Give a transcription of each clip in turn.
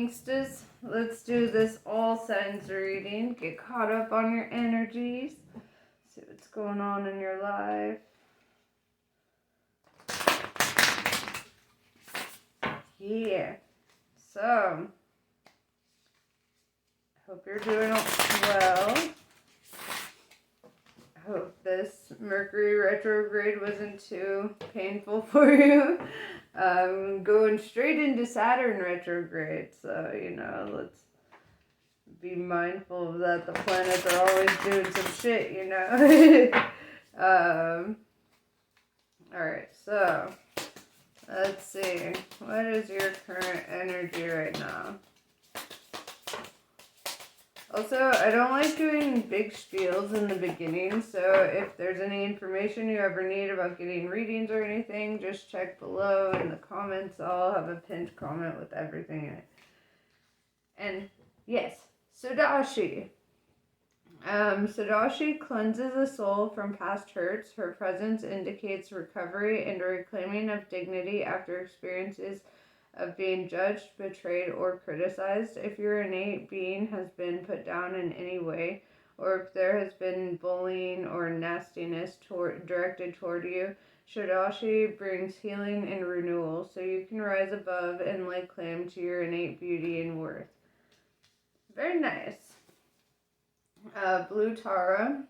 gangstas? Let's do this all signs reading. Get caught up on your energies. See what's going on in your life. Yeah. So, hope you're doing well. I hope this Mercury retrograde wasn't too painful for you. Going straight into Saturn retrograde, so, let's be mindful of that. The planets are always doing some shit, Alright, so, let's see. What is your current energy right now? Also, I don't like doing big spiels in the beginning, so if there's any information you ever need about getting readings or anything, just check below in the comments. I'll have a pinned comment with everything in it. And yes, Sadashi. Sadashi cleanses the soul from past hurts. Her presence indicates recovery and a reclaiming of dignity after experiences of being judged, betrayed, or criticized. If your innate being has been put down in any way, or if there has been bullying or nastiness directed toward you, Sadashi brings healing and renewal, so you can rise above and lay claim to your innate beauty and worth. Very nice. Blue Tara.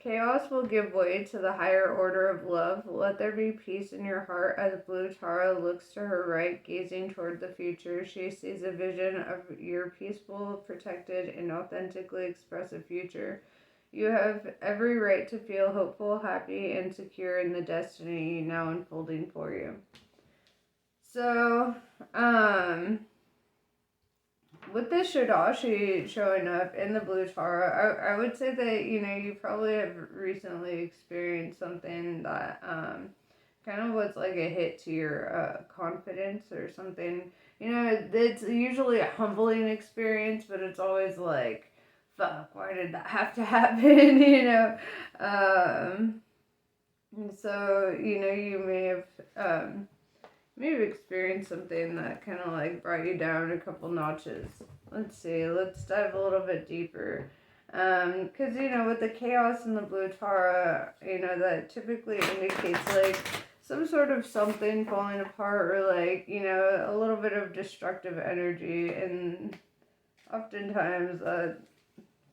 Chaos will give way to the higher order of love. Let there be peace in your heart as Blue Tara looks to her right, gazing toward the future. She sees a vision of your peaceful, protected, and authentically expressive future. You have every right to feel hopeful, happy, and secure in the destiny now unfolding for you. So, with the Sadashi showing up in the Blue Tara, I would say that, you probably have recently experienced something that kind of was like a hit to your confidence or something. It's usually a humbling experience, but it's always like, fuck, why did that have to happen, So, you may have experienced something that kind of like brought you down a couple notches. Let's see, let's dive a little bit deeper. Because, with the chaos in the Blue Tara, that typically indicates like some sort of something falling apart or like, a little bit of destructive energy. And oftentimes that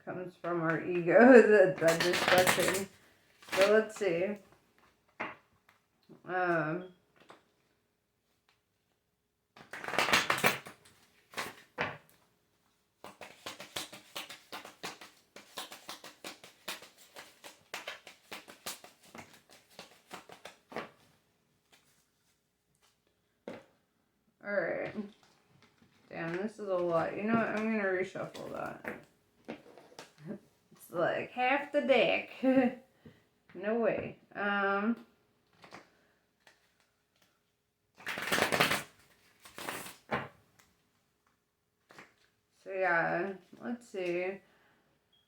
comes from our ego, that destruction. So let's see. Alright. Damn, this is a lot. You know what? I'm gonna reshuffle that. It's like half the deck. No way. So yeah, let's see.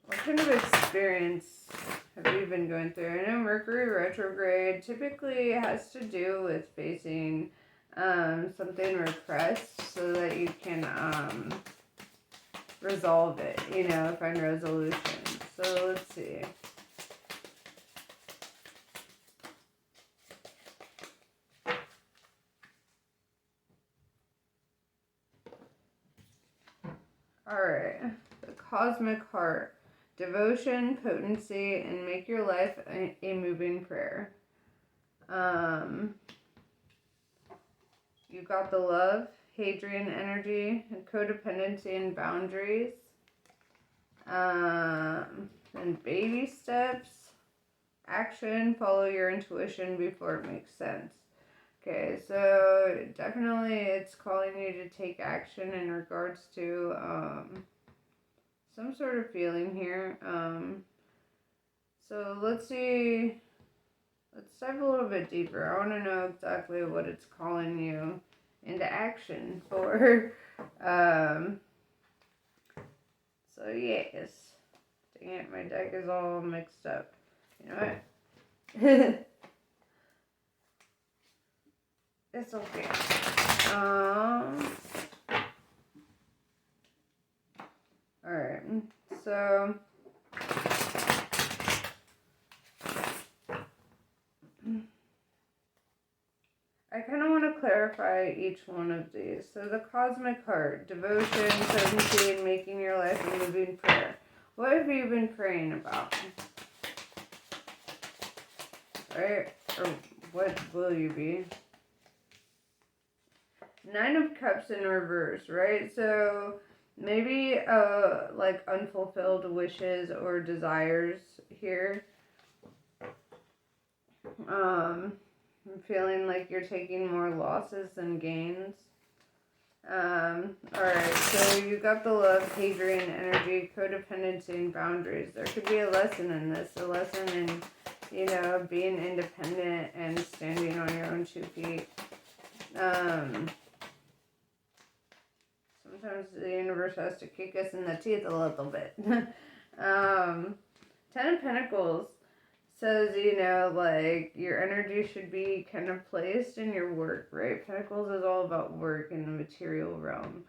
What kind of experience have you been going through? I know Mercury retrograde typically has to do with facing something repressed so that you can resolve it, find resolution. So let's see. Alright, the Cosmic Heart. Devotion, potency, and make your life a moving prayer. You've got the Love, Hadrian energy, and codependency and boundaries. And baby steps, action, follow your intuition before it makes sense. Okay, so definitely it's calling you to take action in regards to some sort of feeling here. So let's see. Let's dive a little bit deeper. I want to know exactly what it's calling you into action for. So yes. Dang it, my deck is all mixed up. You know what? It's okay. So I kind of want to clarify each one of these. So the cosmic heart, devotion, certainty, and making your life a living prayer. What have you been praying about? Right? Or what will you be? Nine of Cups in reverse, right? So maybe like unfulfilled wishes or desires here. I'm feeling like you're taking more losses than gains. Alright, so you got the love, Hadrian energy, codependency, and boundaries. There could be a lesson in this, a lesson in, you know, being independent and standing on your own 2 feet. Sometimes the universe has to kick us in the teeth a little bit. 10 of Pentacles says, you know, like, your energy should be kind of placed in your work, right? Pentacles is all about work in the material realm.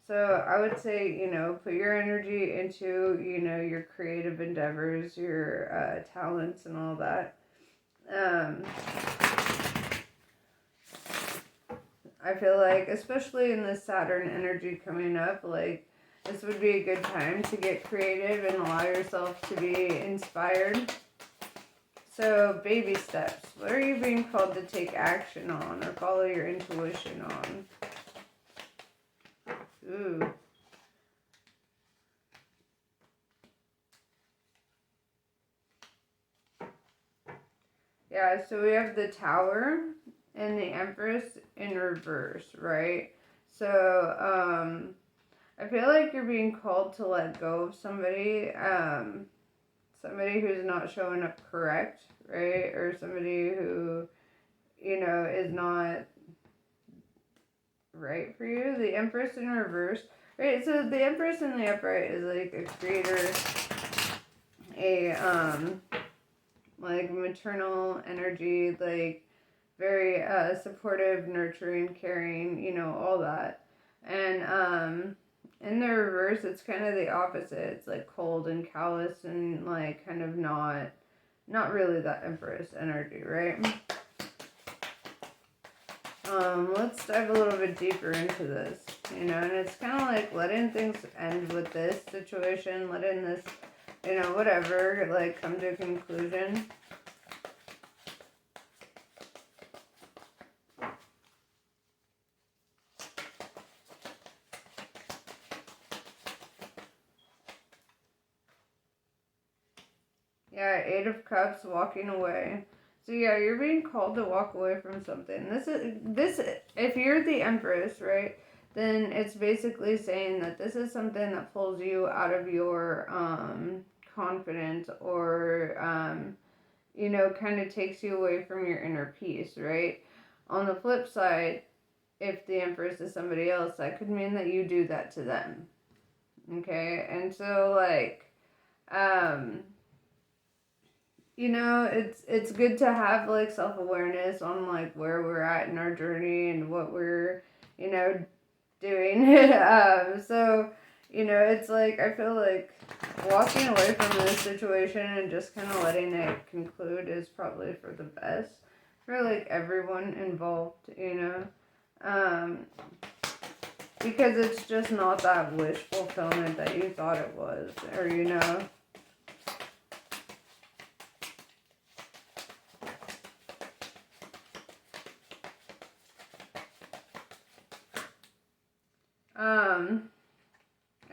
So I would say, you know, put your energy into, you know, your creative endeavors, your talents and all that. I feel like, especially in the Saturn energy coming up, like, this would be a good time to get creative and allow yourself to be inspired. So, baby steps. What are you being called to take action on or follow your intuition on? Ooh. Yeah, so we have the Tower and the Empress in reverse, right? So, I feel like you're being called to let go of somebody, somebody who's not showing up correct, right? Or somebody who, you know, is not right for you. The Empress in reverse, right? So the Empress in the upright is like a creator, a, like maternal energy, like very supportive, nurturing, caring, you know, all that. And in the reverse, it's kind of the opposite. It's like cold and callous and like kind of not really that Empress energy, right? Let's dive a little bit deeper into this, you know, and it's kind of like letting things end with this situation, letting this, you know, whatever, like come to a conclusion. Yeah, 8 of Cups, walking away. So yeah, you're being called to walk away from something. This if you're the Empress, right? Then it's basically saying that this is something that pulls you out of your confidence or you know, kind of takes you away from your inner peace, right? On the flip side, if the Empress is somebody else, that could mean that you do that to them. Okay? And so like you know, it's good to have like self-awareness on like where we're at in our journey and what we're, you know, doing. So, you know, it's like I feel like walking away from this situation and just kind of letting it conclude is probably for the best for like everyone involved, you know. Because it's just not that wish fulfillment that you thought it was, or you know.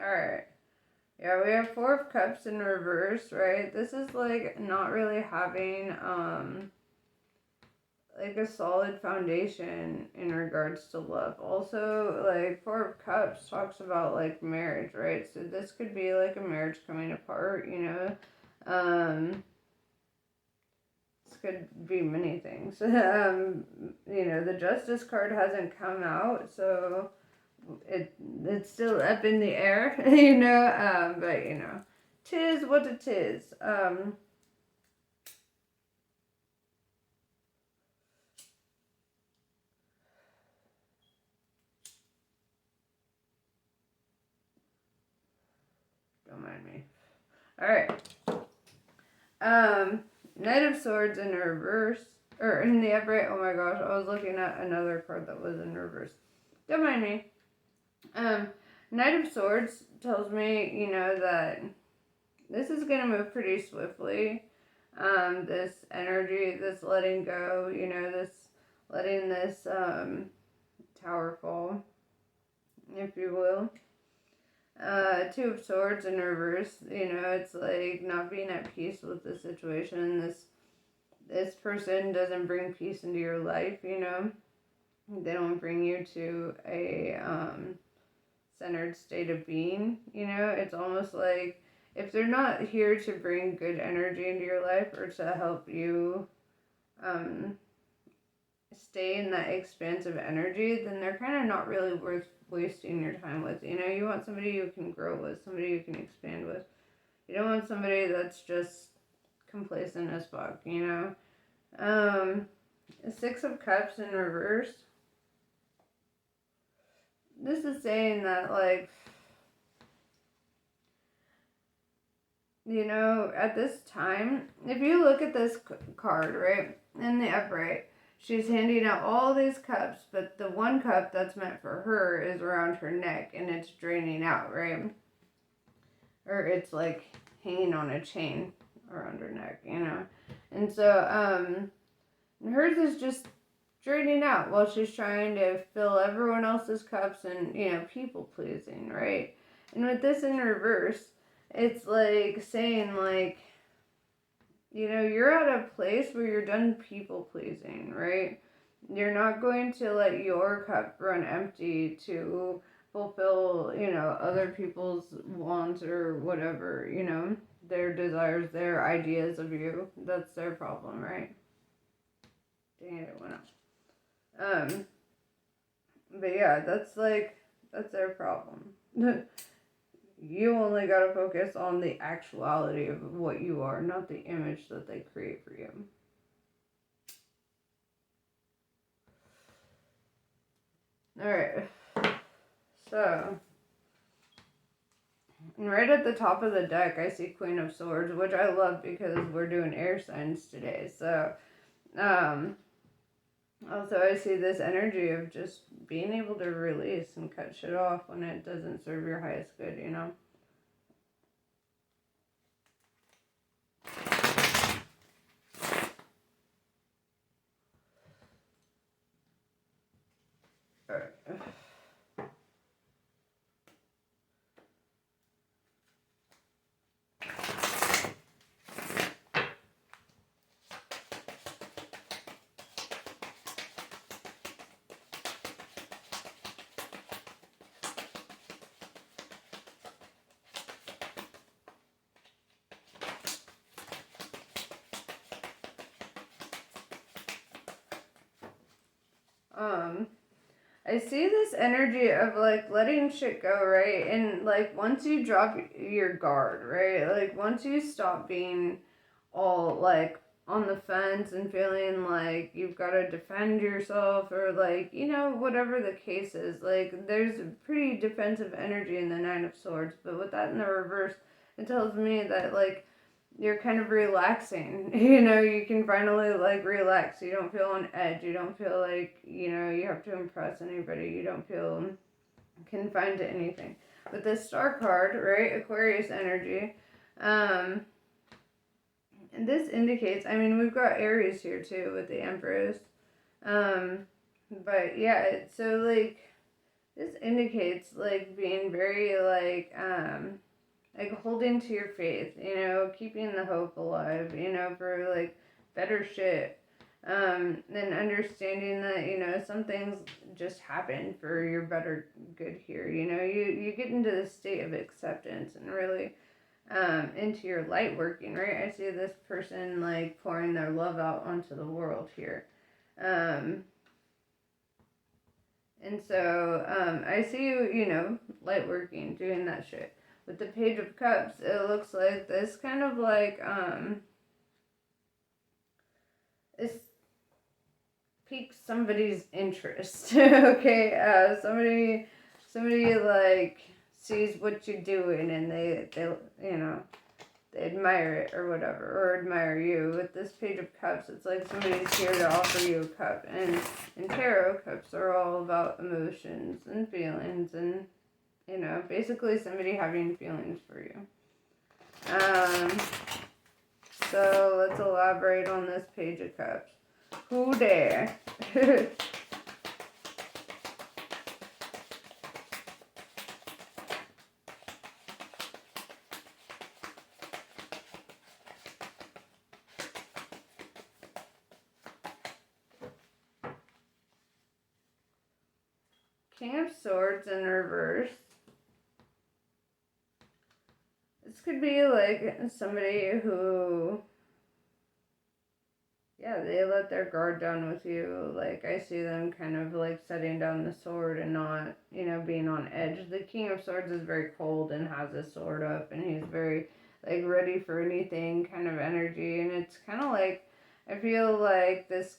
Alright. Yeah, we have 4 of Cups in reverse, right? This is like not really having, like a solid foundation in regards to love. Also, like 4 of Cups talks about like marriage, right? So this could be like a marriage coming apart, you know? This could be many things. You know, the Justice card hasn't come out, so it's still up in the air, you know, but you know, 'tis what it is. Don't mind me. Alright. Knight of Swords in reverse. Or in the upright. Oh my gosh, I was looking at another card that was in reverse. Don't mind me. Knight of Swords tells me, you know, that this is going to move pretty swiftly. This energy, this letting go, you know, this letting this tower fall, if you will. Two of Swords in reverse, you know, it's like not being at peace with the situation. This person doesn't bring peace into your life, you know. They don't bring you to a centered state of being, you know. It's almost like if they're not here to bring good energy into your life or to help you stay in that expansive energy, then they're kind of not really worth wasting your time with. You know, you want somebody you can grow with, somebody you can expand with. You don't want somebody that's just complacent as fuck, you know. Six of Cups in reverse. This is saying that, like, you know, at this time, if you look at this card, right, in the upright, she's handing out all these cups, but the one cup that's meant for her is around her neck, and it's draining out, right? Or it's, like, hanging on a chain around her neck, you know? And so, hers is just draining out while she's trying to fill everyone else's cups and, you know, people-pleasing, right? And with this in reverse, it's like saying, like, you know, you're at a place where you're done people pleasing, right? You're not going to let your cup run empty to fulfill, you know, other people's wants or whatever, you know, their desires, their ideas of you. That's their problem, right? Dang it, it went up. But yeah, that's their problem. You only gotta focus on the actuality of what you are, not the image that they create for you. Alright. So, right at the top of the deck, I see Queen of Swords, which I love because we're doing air signs today. So, also I see this energy of just being able to release and cut shit off when it doesn't serve your highest good, you know? I see this energy of, like, letting shit go, right? And, like, once you drop your guard, right? Like, once you stop being all, like, on the fence and feeling like you've got to defend yourself or, like, you know, whatever the case is. Like, there's a pretty defensive energy in the Nine of Swords. But with that in the reverse, it tells me that, like, you're kind of relaxing, you know, you can finally, like, relax. You don't feel on edge. You don't feel like, you know, you have to impress anybody. You don't feel confined to anything. With this Star card, right, Aquarius energy, and this indicates, I mean, we've got Aries here too with the Empress, but yeah, so, like, this indicates, like, being very, like holding to your faith, you know, keeping the hope alive, you know, for, like, better shit. And understanding that, you know, some things just happen for your better good here. You know, you get into this state of acceptance and really into your light working, right? I see this person, like, pouring their love out onto the world here. And so I see you, you know, light working, doing that shit. With the Page of Cups, it looks like this kind of, like, this piques somebody's interest. Okay, somebody, like, sees what you're doing and they, you know, they admire it or whatever, or admire you. With this Page of Cups, it's like somebody's here to offer you a cup. And in tarot, cups are all about emotions and feelings and, you know, basically somebody having feelings for you. So let's elaborate on this Page of Cups. Who dare? King of Swords in reverse. This could be like somebody who, yeah, they let their guard down with you. Like, I see them kind of like setting down the sword and not, you know, being on edge. The King of Swords is very cold and has his sword up, and he's very, like, ready for anything kind of energy. And it's kind of like, I feel like this,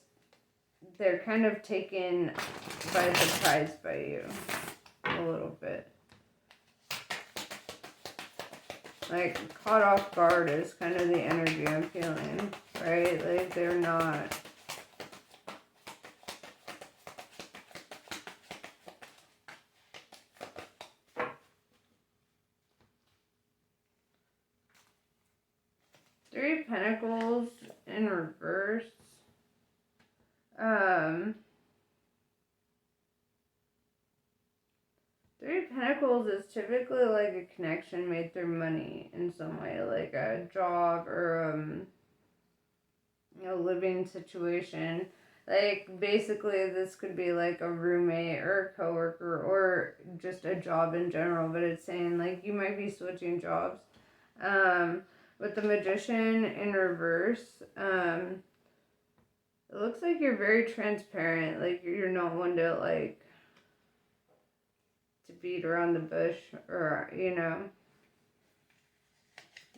they're kind of taken by surprise by you a little bit. Like, caught off guard is kind of the energy I'm feeling, right? Like, they're not. Three of Pentacles in reverse. Three of Pentacles is typically like a connection made through money in some way, like a job or you know, living situation. Like, basically this could be like a roommate or a coworker or just a job in general, but it's saying like you might be switching jobs. With the Magician in reverse, it looks like you're very transparent. Like, you're not one to like to beat around the bush, or, you know.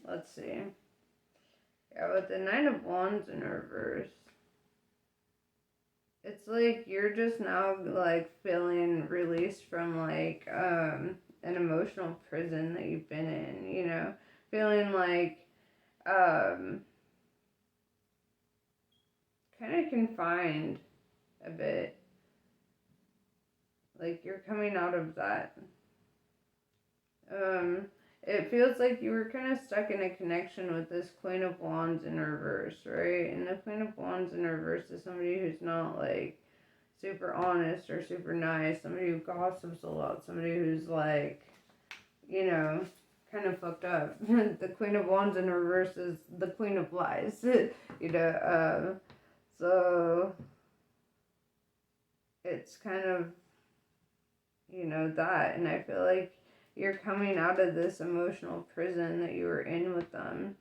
Let's see. Yeah, with the Nine of Wands in reverse, it's like you're just now like feeling released from like an emotional prison that you've been in, you know, feeling like kind of confined a bit. Like, you're coming out of that. It feels like you were kind of stuck in a connection with this Queen of Wands in reverse, right? And the Queen of Wands in reverse is somebody who's not like super honest or super nice, somebody who gossips a lot, somebody who's like, you know, kind of fucked up. The Queen of Wands in reverse is the Queen of Lies, you know. So it's kind of, you know, that. And I feel like you're coming out of this emotional prison that you were in with them.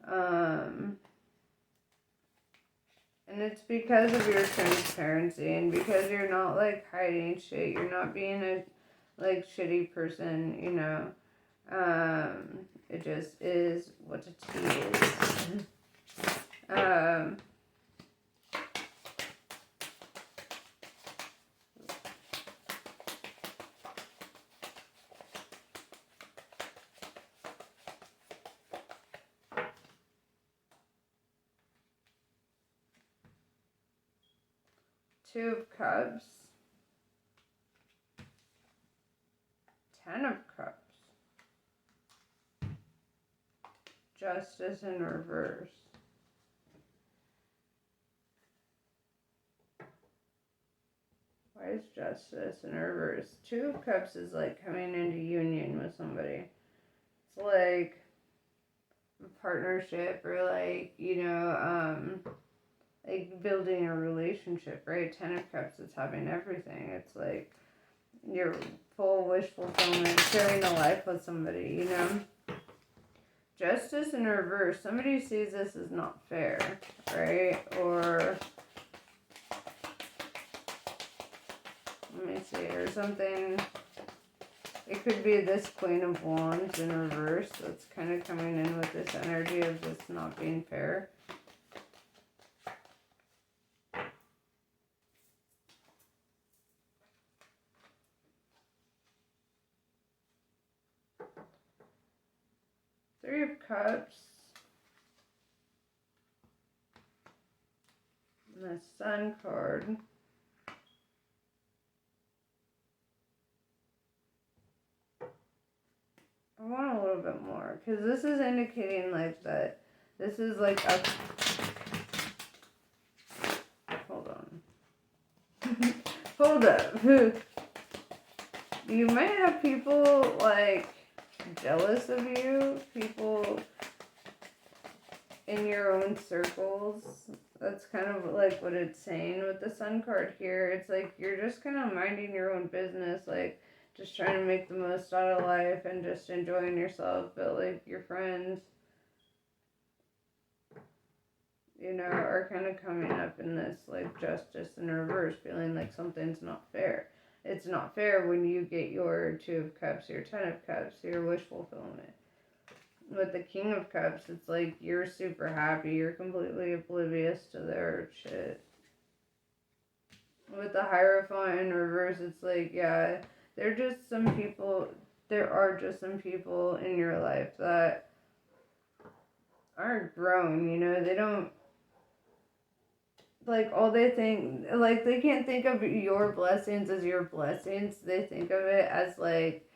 And it's because of your transparency and because you're not like hiding shit. You're not being a like shitty person, you know. It just is what it is. Two of Cups. 10 of Cups. Justice in reverse. Why is Justice in reverse? Two of Cups is like coming into union with somebody. It's like a partnership, or like, you know, like building a relationship, right? 10 of Cups is having everything. It's like your full wish fulfillment, sharing a life with somebody, you know? Justice in reverse. Somebody sees this as not fair, right? Or, let me see, or something. It could be this Queen of Wands in reverse that's kind of coming in with this energy of this not being fair. Three of Cups. And the Sun card. I want a little bit more, because this is indicating like that this is like a, hold on, hold up, you might have people like jealous of you, people in your own circles. That's kind of like what it's saying with the Sun card here. It's like you're just kind of minding your own business, like just trying to make the most out of life and just enjoying yourself, but like your friends, you know, are kind of coming up in this like justice in reverse, feeling like something's not fair. It's not fair when you get your Two of Cups, your Ten of Cups, your wish fulfillment. With the King of Cups, it's like you're super happy, you're completely oblivious to their shit. With the Hierophant in reverse, it's like, yeah, there are just some people in your life that aren't grown, you know, they don't, like, all they think, like, they can't think of your blessings as your blessings, they think of it as, like,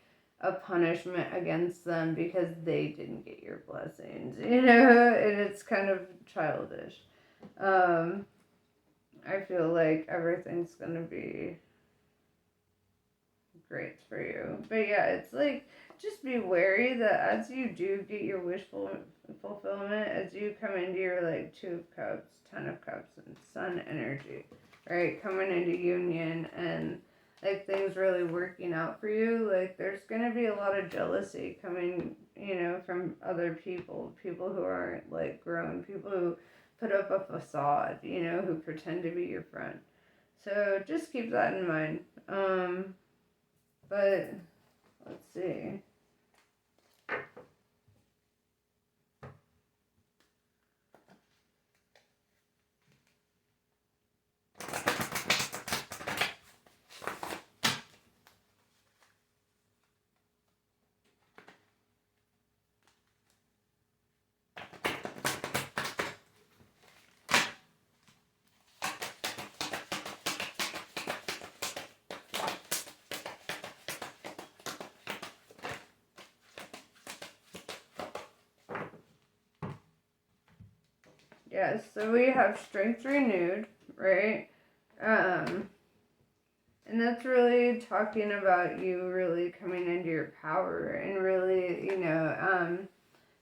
a punishment against them because they didn't get your blessings, you know, and it's kind of childish. I feel like everything's gonna be great for you. But yeah, it's like, just be wary that as you do get your wish fulfillment, as you come into your like Two of Cups, Ten of Cups, and Sun energy, right? Coming into union and like things really working out for you, like there's gonna be a lot of jealousy coming, you know, from other people who aren't like grown, people who put up a facade, you know, who pretend to be your friend. So just keep that in mind. But let's see. Yes, so we have strength renewed, right? And that's really talking about you really coming into your power and really, you know,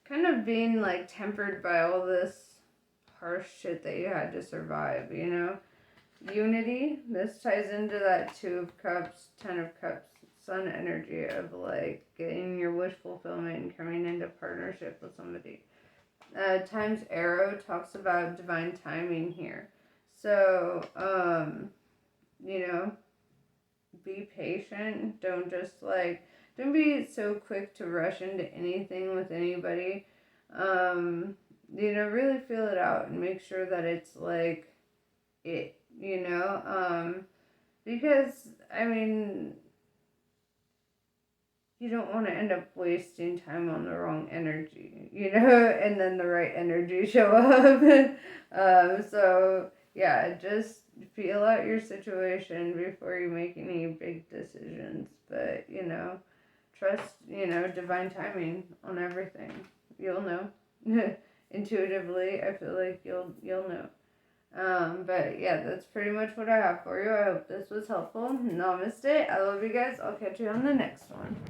kind of being like tempered by all this harsh shit that you had to survive, you know? Unity, this ties into that Two of Cups, Ten of Cups, Sun energy of like getting your wish fulfillment and coming into partnership with somebody. Times Arrow talks about divine timing here. So, you know, be patient. Don't be so quick to rush into anything with anybody. You know, really feel it out and make sure that it's like it, you know, because, I mean, you don't want to end up wasting time on the wrong energy, you know, and then the right energy show up. So yeah, just feel out your situation before you make any big decisions. But, you know, trust, you know, divine timing on everything. You'll know. Intuitively, I feel like you'll know. But yeah, that's pretty much what I have for you. I hope this was helpful. Namaste. I love you guys. I'll catch you on the next one.